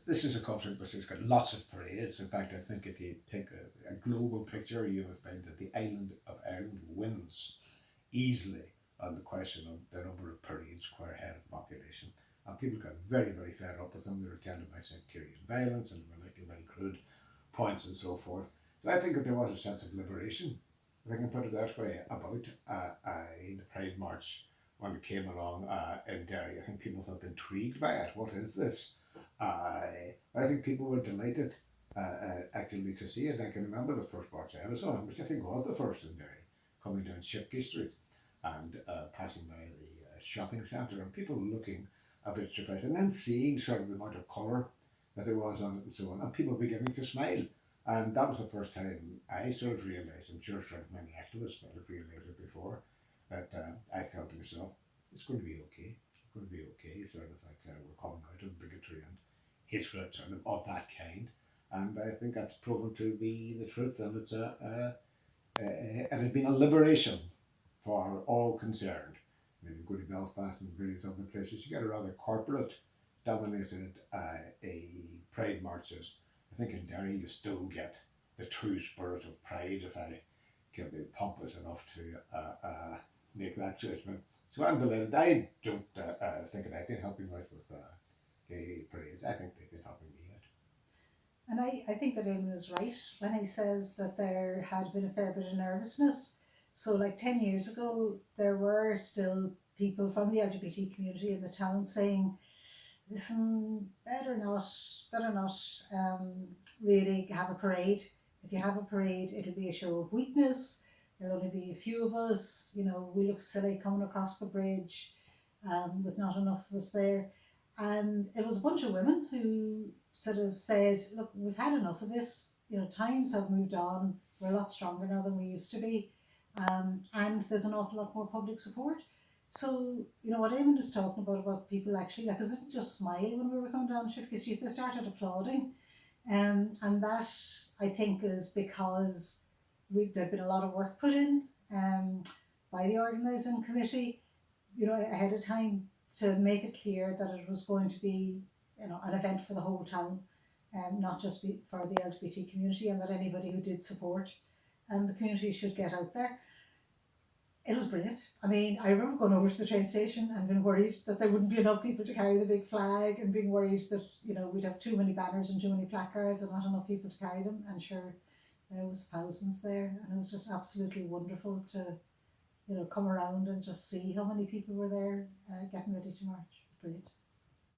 this is a country which has got lots of parades. In fact, I think if you take a global picture, you will find that the island of Ireland wins easily on the question of the number of parades per head of population. And people got very, very fed up with them. They were attended by sectarian violence and were making very crude points and so forth. So I think that there was a sense of liberation, if I can put it that way, about the Pride March when it came along in Derry. I think people felt intrigued by it. What is this? But I think people were delighted actually to see it. I can remember the first march I ever saw, which I think was the first in Derry, coming down Shipkey Street and passing by the shopping centre, and people looking a bit surprised, and then seeing sort of the amount of colour that there was on it and so on, and people beginning to smile. And that was the first time I sort of realised, I'm sure sort of many activists might have realised it before, that I felt to myself, it's going to be okay. It's going to be okay, sort of like we're coming out of bigotry and hatred sort of that kind. And I think that's proven to be the truth, and it's it had been a liberation for all concerned. When you go to Belfast and various other places, you get a rather corporate dominated a pride marches. I think in Derry you still get the true spirit of pride, if I can be pompous enough to make that judgment. So I'm delighted. I don't think that I've been helping out with gay parades. I think they've been helping me out. And I think that Eamonn is right when he says that there had been a fair bit of nervousness. So like 10 years ago, there were still people from the LGBT community in the town saying, listen, better not really have a parade. If you have a parade, it'll be a show of weakness. There'll only be a few of us. You know, we look silly coming across the bridge with not enough of us there. And it was a bunch of women who sort of said, look, we've had enough of this. You know, times have moved on. We're a lot stronger now than we used to be. And there's an awful lot more public support. So, you know, what Eamonn is talking about people actually, because they didn't just smile when we were coming down Shipkey Street, they started applauding. And that, I think, is because there'd been a lot of work put in by the organising committee, you know, ahead of time to make it clear that it was going to be, you know, an event for the whole town, not just for the LGBT community, and that anybody who did support the community should get out there. It was brilliant. I mean, I remember going over to the train station and being worried that there wouldn't be enough people to carry the big flag, and being worried that, you know, we'd have too many banners and too many placards and not enough people to carry them. And sure, there was thousands there, and it was just absolutely wonderful to, you know, come around and just see how many people were there getting ready to march. Brilliant.